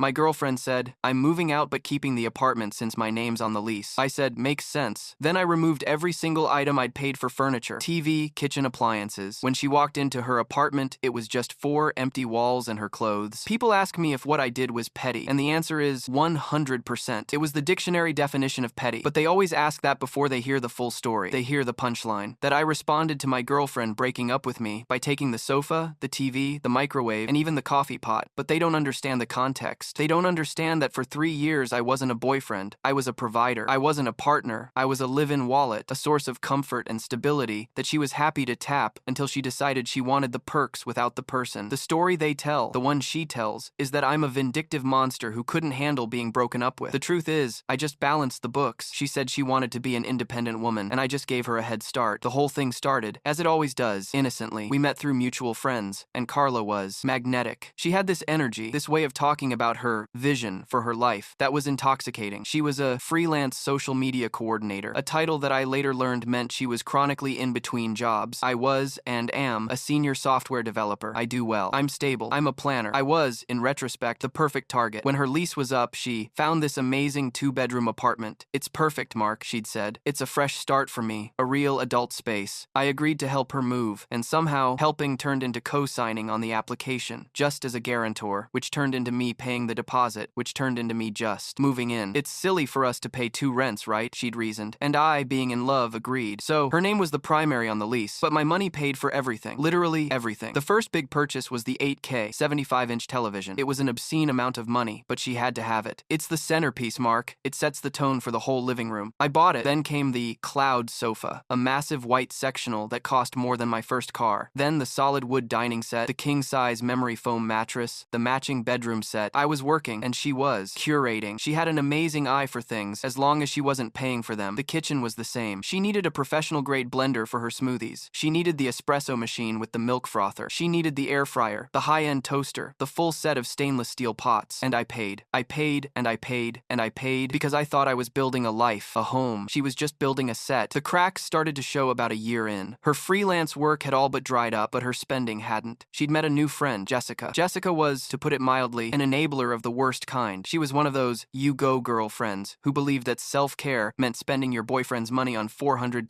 My girlfriend said, I'm moving out but keeping the apartment since my name's on the lease. I said, makes sense. Then I removed every single item I'd paid for furniture, TV, kitchen appliances. When she walked into her apartment, it was just 4 empty walls and her clothes. People ask me if what I did was petty, and the answer is 100%. It was the dictionary definition of petty, but they always ask that before they hear the full story. They hear the punchline. That I responded to my girlfriend breaking up with me by taking the sofa, the TV, the microwave, and even the coffee pot, but they don't understand the context. They don't understand that for 3 years I wasn't a boyfriend. I was a provider. I wasn't a partner. I was a live-in wallet, a source of comfort and stability that she was happy to tap until she decided she wanted the perks without the person. The story they tell, the one she tells, is that I'm a vindictive monster who couldn't handle being broken up with. The truth is, I just balanced the books. She said she wanted to be an independent woman, and I just gave her a head start. The whole thing started, as it always does, innocently. We met through mutual friends, and Carla was magnetic. She had this energy, this way of talking about her vision for her life that was intoxicating. She was a freelance social media coordinator, a title that I later learned meant she was chronically in between jobs. I was, and am, a senior software developer. I do well. I'm stable. I'm a planner. I was, in retrospect, the perfect target. When her lease was up, she found this amazing 2-bedroom apartment. It's perfect, Mark, she'd said. It's a fresh start for me, a real adult space. I agreed to help her move, and somehow helping turned into co-signing on the application, just as a guarantor, which turned into me paying the deposit, which turned into me just moving in. It's silly for us to pay 2 rents, right? She'd reasoned. And I, being in love, agreed. So, her name was the primary on the lease, but my money paid for everything. Literally everything. The first big purchase was the 8K 75-inch television. It was an obscene amount of money, but she had to have it. It's the centerpiece, Mark. It sets the tone for the whole living room. I bought it. Then came the cloud sofa, a massive white sectional that cost more than my first car. Then the solid wood dining set, the king-size memory foam mattress, the matching bedroom set. I was working, and she was curating. She had an amazing eye for things, as long as she wasn't paying for them. The kitchen was the same. She needed a professional-grade blender for her smoothies. She needed the espresso machine with the milk frother. She needed the air fryer, the high-end toaster, the full set of stainless steel pots. And I paid. I paid, and I paid, and I paid, because I thought I was building a life, a home. She was just building a set. The cracks started to show about a year in. Her freelance work had all but dried up, but her spending hadn't. She'd met a new friend, Jessica. Jessica was, to put it mildly, an enabler of the worst kind. She was one of those you-go girlfriends who believed that self-care meant spending your boyfriend's money on $400,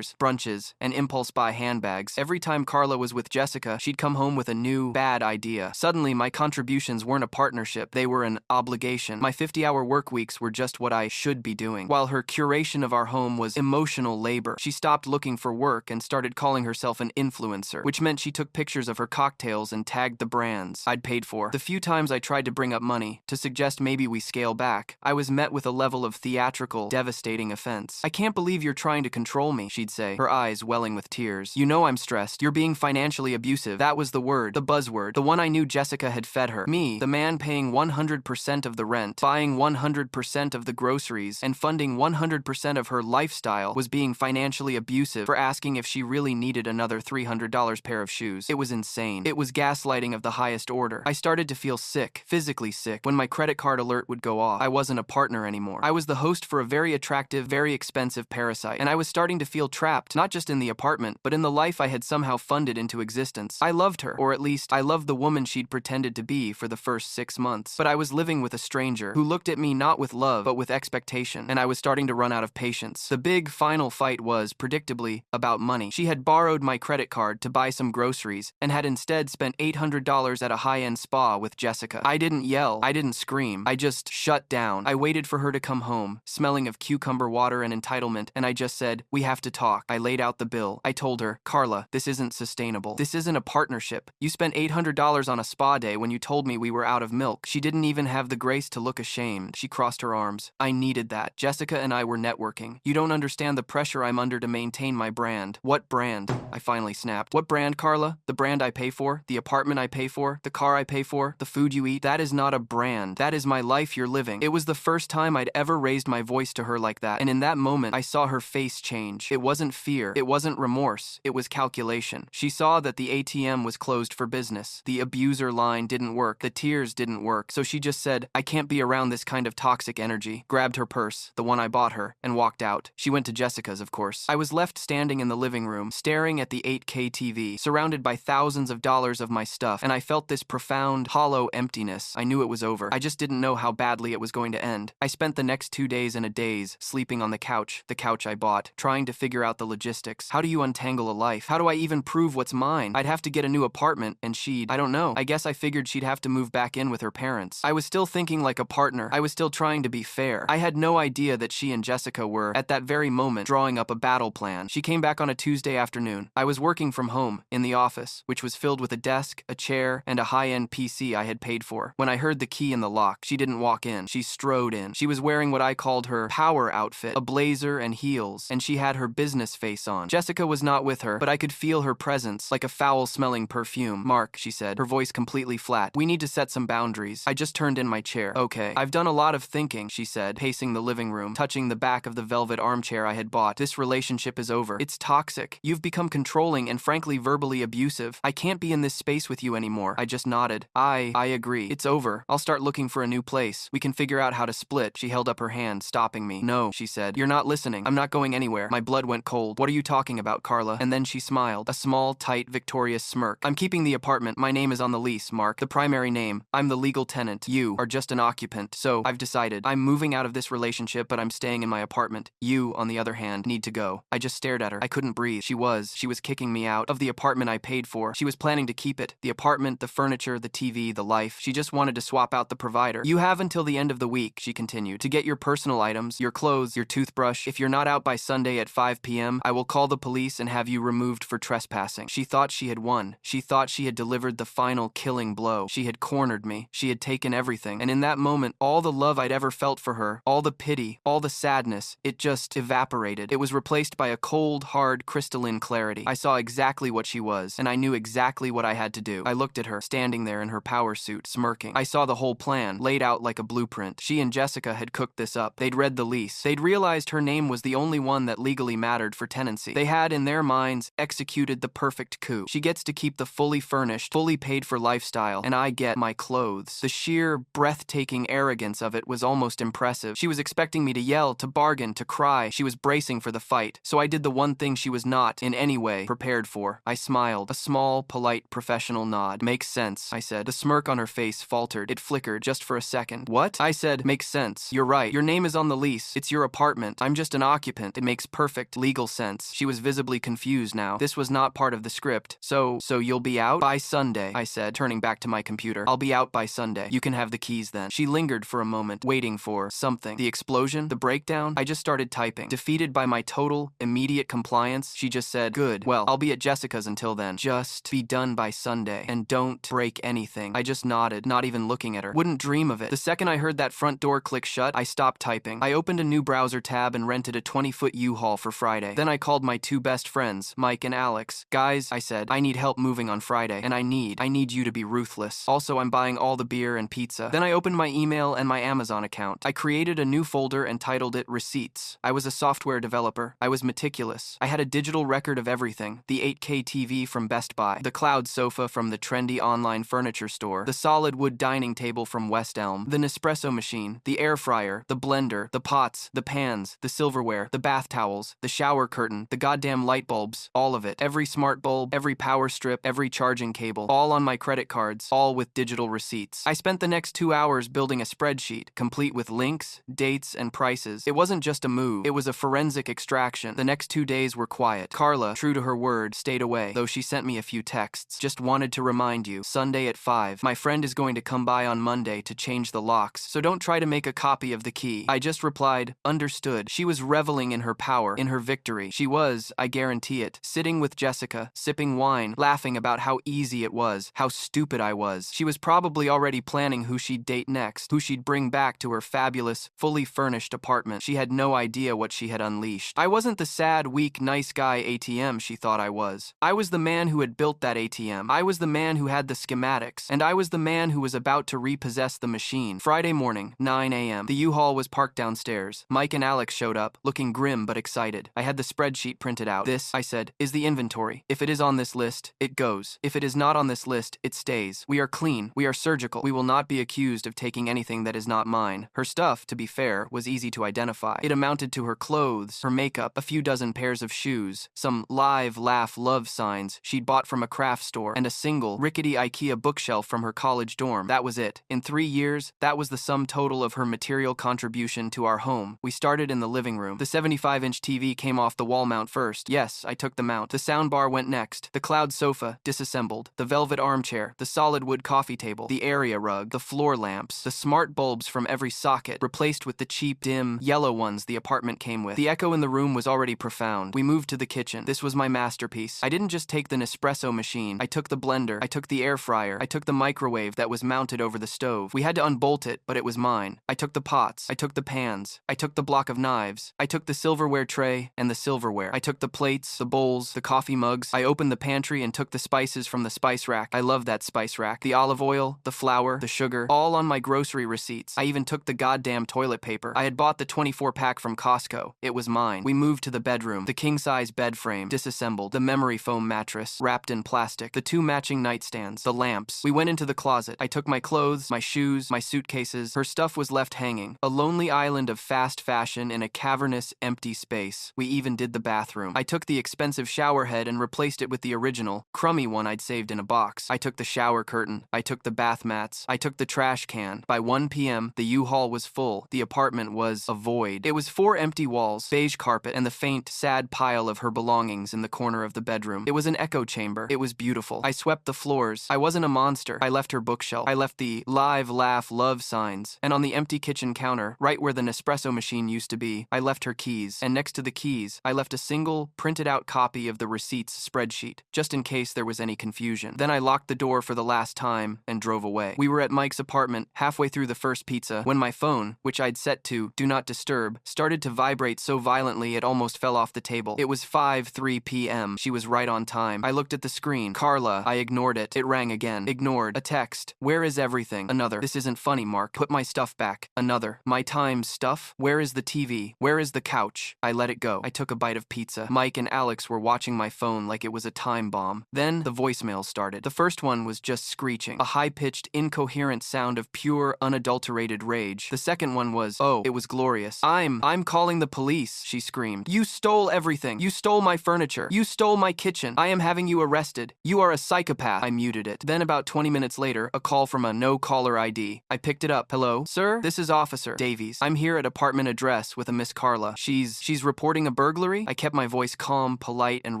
brunches, and impulse buy handbags. Every time Carla was with Jessica, she'd come home with a new, bad idea. Suddenly, my contributions weren't a partnership. They were an obligation. My 50-hour work weeks were just what I should be doing, while her curation of our home was emotional labor. She stopped looking for work and started calling herself an influencer, which meant she took pictures of her cocktails and tagged the brands I'd paid for. The few times I tried to bring up money, to suggest maybe we scale back, I was met with a level of theatrical, devastating offense. I can't believe you're trying to control me, she'd say, her eyes welling with tears. You know I'm stressed. You're being financially abusive. That was the word, the buzzword, the one I knew Jessica had fed her. Me, the man paying 100% of the rent, buying 100% of the groceries, and funding 100% of her lifestyle, was being financially abusive for asking if she really needed another $300 pair of shoes. It was insane. It was gaslighting of the highest order. I started to feel sick, physically sick, when my credit card alert would go off. I wasn't a partner anymore. I was the host for a very attractive, very expensive parasite, and I was starting to feel trapped, not just in the apartment, but in the life I had somehow funded into existence. I loved her, or at least, I loved the woman she'd pretended to be for the first 6 months. But I was living with a stranger who looked at me not with love, but with expectation, and I was starting to run out of patience. The big final fight was, predictably, about money. She had borrowed my credit card to buy some groceries, and had instead spent $800 at a high-end spa with Jessica. I didn't yell. I didn't scream. I just shut down. I waited for her to come home, smelling of cucumber water and entitlement, and I just said, we have to talk. I laid out the bill. I told her, Carla, this isn't sustainable. This isn't a partnership. You spent $800 on a spa day when you told me we were out of milk. She didn't even have the grace to look ashamed. She crossed her arms. I needed that. Jessica and I were networking. You don't understand the pressure I'm under to maintain my brand. What brand? I finally snapped. What brand, Carla? The brand I pay for? The apartment I pay for? The car I pay for? The food you eat? That is not a brand. That is my life you're living. It was the first time I'd ever raised my voice to her like that, and in that moment, I saw her face change. It wasn't fear. It wasn't remorse. It was calculation. She saw that the ATM was closed for business. The abuser line didn't work. The tears didn't work. So she just said, I can't be around this kind of toxic energy, grabbed her purse, the one I bought her, and walked out. She went to Jessica's, of course. I was left standing in the living room, staring at the 8K TV, surrounded by thousands of dollars of my stuff, and I felt this profound, hollow emptiness. I knew it it was over. I just didn't know how badly it was going to end. I spent the next 2 days and a daze sleeping on the couch I bought, trying to figure out the logistics. How do you untangle a life? How do I even prove what's mine? I'd have to get a new apartment, and I don't know. I guess I figured she'd have to move back in with her parents. I was still thinking like a partner. I was still trying to be fair. I had no idea that she and Jessica were, at that very moment, drawing up a battle plan. She came back on a Tuesday afternoon. I was working from home, in the office, which was filled with a desk, a chair, and a high-end PC I had paid for. When I heard the key in the lock, she didn't walk in. She strode in. She was wearing what I called her power outfit, a blazer and heels, and she had her business face on. Jessica was not with her, but I could feel her presence, like a foul-smelling perfume. "Mark," she said, her voice completely flat, "we need to set some boundaries." I just turned in my chair. "Okay. I've done a lot of thinking," she said, pacing the living room, touching the back of the velvet armchair I had bought. "This relationship is over. It's toxic. You've become controlling and frankly verbally abusive. I can't be in this space with you anymore." I just nodded. I agree. It's over. I'll start looking for a new place. We can figure out how to split." She held up her hand, stopping me. "No," she said. "You're not listening. I'm not going anywhere." My blood went cold. "What are you talking about, Carla?" And then she smiled, a small, tight, victorious smirk. "I'm keeping the apartment. My name is on the lease, Mark. The primary name. I'm the legal tenant. You are just an occupant. So, I've decided. I'm moving out of this relationship, but I'm staying in my apartment. You, on the other hand, need to go." I just stared at her. I couldn't breathe. She was kicking me out of the apartment I paid for. She was planning to keep it. The apartment, the furniture, the TV, the life. She just wanted to swap out the provider. "You have until the end of the week," she continued, "to get your personal items, your clothes, your toothbrush. If you're not out by Sunday at 5 p.m., I will call the police and have you removed for trespassing." She thought she had won. She thought she had delivered the final killing blow. She had cornered me. She had taken everything. And in that moment, all the love I'd ever felt for her, all the pity, all the sadness, it just evaporated. It was replaced by a cold, hard, crystalline clarity. I saw exactly what she was, and I knew exactly what I had to do. I looked at her, standing there in her power suit, smirking. I saw the whole plan, laid out like a blueprint. She and Jessica had cooked this up. They'd read the lease. They'd realized her name was the only one that legally mattered for tenancy. They had, in their minds, executed the perfect coup. She gets to keep the fully furnished, fully paid for lifestyle, and I get my clothes. The sheer, breathtaking arrogance of it was almost impressive. She was expecting me to yell, to bargain, to cry. She was bracing for the fight. So I did the one thing she was not, in any way, prepared for. I smiled. A small, polite, professional nod. "Makes sense," I said. The smirk on her face faltered. It flickered just for a second. "What?" I said. "Makes sense. You're right. Your name is on the lease. It's your apartment. I'm just an occupant. It makes perfect legal sense." She was visibly confused now. This was not part of the script. So you'll be out? "By Sunday," I said, turning back to my computer. "I'll be out by Sunday. You can have the keys then." She lingered for a moment, waiting for something. The explosion? The breakdown? I just started typing. Defeated by my total, immediate compliance, she just said, "Good. Well, I'll be at Jessica's until then. Just be done by Sunday. And don't break anything." I just nodded, not even looking at her. Wouldn't dream of it. The second I heard that front door click shut, I stopped typing. I opened a new browser tab and rented a 20-foot U-Haul for Friday. Then I called my two best friends, Mike and Alex. "Guys," I said, "I need help moving on Friday, and I need you to be ruthless. Also, I'm buying all the beer and pizza." Then I opened my email and my Amazon account. I created a new folder and titled it Receipts. I was a software developer. I was meticulous. I had a digital record of everything. The 8K TV from Best Buy, the cloud sofa from the trendy online furniture store, the solid wood dining table from West Elm, the Nespresso machine, the air fryer, the blender, the pots, the pans, the silverware, the bath towels, the shower curtain, the goddamn light bulbs, all of it. Every smart bulb, every power strip, every charging cable, all on my credit cards, all with digital receipts. I spent the next 2 hours building a spreadsheet, complete with links, dates, and prices. It wasn't just a move. It was a forensic extraction. The next 2 days were quiet. Carla, true to her word, stayed away, though she sent me a few texts. "Just wanted to remind you, Sunday at 5. My friend is going to come by on Monday to change the locks, so don't try to make a copy of the key." I just replied, "Understood." She was reveling in her power, in her victory. She was, I guarantee it, sitting with Jessica, sipping wine, laughing about how easy it was, how stupid I was. She was probably already planning who she'd date next, who she'd bring back to her fabulous, fully furnished apartment. She had no idea what she had unleashed. I wasn't the sad, weak, nice guy ATM she thought I was. I was the man who had built that ATM. I was the man who had the schematics. And I was the man who was about to repossess the machine. Friday morning, 9 a.m. The U-Haul was parked downstairs. Mike and Alex showed up, looking grim but excited. I had the spreadsheet printed out. "This," I said, "is the inventory. If it is on this list, it goes. If it is not on this list, it stays. We are clean. We are surgical. We will not be accused of taking anything that is not mine." Her stuff, to be fair, was easy to identify. It amounted to her clothes, her makeup, a few dozen pairs of shoes, some live, laugh, love signs she'd bought from a craft store, and a single, rickety IKEA bookshelf from her college dorm. That was was it. In 3 years, that was the sum total of her material contribution to our home. We started in the living room. The 75-inch TV came off the wall mount first. Yes, I took the mount. The soundbar went next. The cloud sofa, disassembled. The velvet armchair. The solid wood coffee table. The area rug. The floor lamps. The smart bulbs from every socket, replaced with the cheap, dim, yellow ones the apartment came with. The echo in the room was already profound. We moved to the kitchen. This was my masterpiece. I didn't just take the Nespresso machine. I took the blender. I took the air fryer. I took the microwave that was mounted over the stove. We had to unbolt it, but it was mine. I took the pots. I took the pans. I took the block of knives. I took the silverware tray and the silverware. I took the plates, the bowls, the coffee mugs. I opened the pantry and took the spices from the spice rack. I love that spice rack. The olive oil, the flour, the sugar, all on my grocery receipts. I even took the goddamn toilet paper. I had bought the 24-pack from Costco. It was mine. We moved to the bedroom. The king-size bed frame, disassembled. The memory foam mattress, wrapped in plastic. The 2 matching nightstands. The lamps. We went into the closet. I took my clothes, my shoes, my suitcases. Her stuff was left hanging. A lonely island of fast fashion in a cavernous, empty space. We even did the bathroom. I took the expensive shower head and replaced it with the original, crummy one I'd saved in a box. I took the shower curtain. I took the bath mats. I took the trash can. By 1 p.m., the U-Haul was full. The apartment was a void. It was 4 empty walls, beige carpet, and the faint, sad pile of her belongings in the corner of the bedroom. It was an echo chamber. It was beautiful. I swept the floors. I wasn't a monster. I left her bookshelf. I left the live, laugh, love signs. And on the empty kitchen counter, right where the Nespresso machine used to be, I left her keys. And next to the keys, I left a single, printed-out copy of the receipts spreadsheet, just in case there was any confusion. Then I locked the door for the last time and drove away. We were at Mike's apartment, halfway through the first pizza, when my phone, which I'd set to Do Not Disturb, started to vibrate so violently it almost fell off the table. It was 5:03 p.m. She was right on time. I looked at the screen. Carla. I ignored it. It rang again. Ignored. A text. Where is everything? Another. This isn't funny, Mark. Put my stuff back. Another. My time's stuff? Where is the TV? Where is the couch? I let it go. I took a bite of pizza. Mike and Alex were watching my phone like it was a time bomb. Then the voicemail started. The first one was just screeching. A high-pitched, incoherent sound of pure, unadulterated rage. The second one was, oh, it was glorious. I'm calling the police, she screamed. You stole everything. You stole my furniture. You stole my kitchen. I am having you arrested. You are a psychopath. I muted it. Then about 20 minutes later, a call from a no-caller ID. I picked it up. Hello? Sir? This is Officer Davies. I'm here at apartment address with a Miss Carla. She's reporting a burglary? I kept my voice calm, polite, and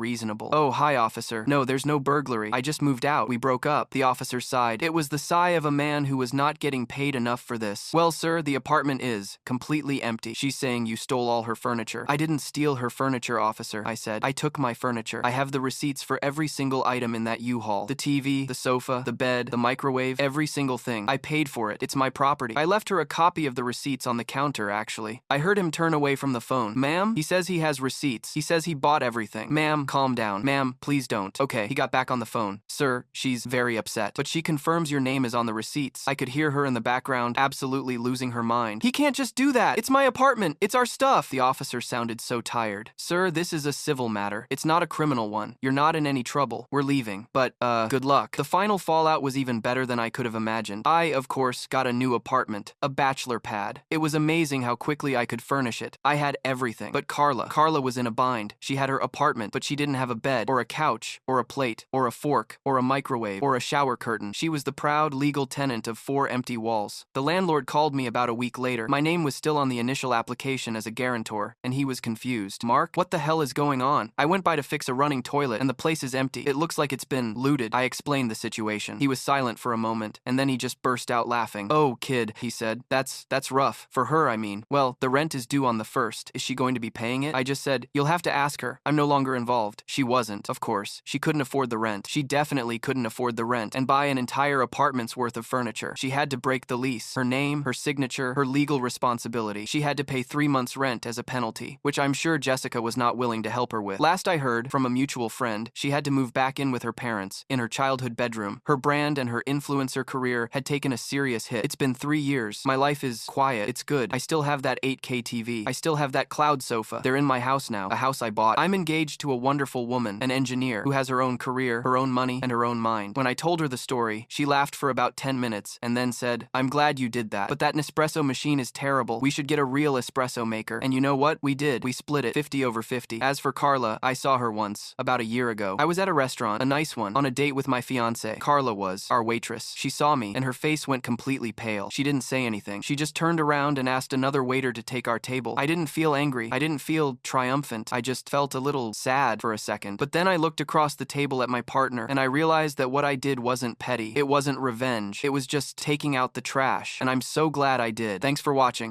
reasonable. Oh, hi, officer. No, there's no burglary. I just moved out. We broke up. The officer sighed. It was the sigh of a man who was not getting paid enough for this. Well, sir, the apartment is completely empty. She's saying you stole all her furniture. I didn't steal her furniture, officer, I said. I took my furniture. I have the receipts for every single item in that U-Haul. The TV, the sofa, the bed, the microwave, every single thing. I paid for it. It's my property. I left her a copy of the receipts on the counter, actually. I heard him turn away from the phone. Ma'am? He says he has receipts. He says he bought everything. Ma'am, calm down. Ma'am, please don't. Okay, he got back on the phone. Sir, she's very upset. But she confirms your name is on the receipts. I could hear her in the background, absolutely losing her mind. He can't just do that. It's my apartment. It's our stuff. The officer sounded so tired. Sir, this is a civil matter. It's not a criminal one. You're not in any trouble. We're leaving. But, good luck. The final fallout was even better than I could have imagined. I, of course, got a new apartment. A bachelor pad. It was amazing how quickly I could furnish it. I had everything. But Carla was in a bind. She had her apartment, but she didn't have a bed, or a couch, or a plate, or a fork, or a microwave, or a shower curtain. She was the proud, legal tenant of 4 empty walls. The landlord called me about a week later. My name was still on the initial application as a guarantor, and he was confused. Mark, what the hell is going on? I went by to fix a running toilet, and the place is empty. It looks like it's been looted. I explained the situation. He was silent for a moment, and then he just burst out laughing. Oh, kid, he said. That's rough. For her, I mean. Well, the rent is due on the 1st. Is she going to be paying it? I just said, you'll have to ask her. I'm no longer involved. She wasn't, of course. She couldn't afford the rent. She definitely couldn't afford the rent and buy an entire apartment's worth of furniture. She had to break the lease. Her name, her signature, her legal responsibility. She had to pay 3 months' rent as a penalty, which I'm sure Jessica was not willing to help her with. Last I heard, from a mutual friend, she had to move back in with her parents, in her childhood bedroom. Her brand and her influencer career had taken a serious hit. It's been 3 years. My life is quiet. It's good. I still have that 8K TV. I still have that cloud sofa. They're in my house now, a house I bought. I'm engaged to a wonderful woman, an engineer, who has her own career, her own money, and her own mind. When I told her the story, she laughed for about 10 minutes and then said, I'm glad you did that, but that Nespresso machine is terrible. We should get a real espresso maker. And you know what? We did. We split it 50/50. As for Carla, I saw her once, about a year ago. I was at a restaurant, a nice one, on a date with my fiance. Carla was our waitress. She saw me me, and her face went completely pale. She didn't say anything. She just turned around and asked another waiter to take our table. I didn't feel angry. I didn't feel triumphant. I just felt a little sad for a second. But then I looked across the table at my partner, and I realized that what I did wasn't petty. It wasn't revenge. It was just taking out the trash, and I'm so glad I did. Thanks for watching.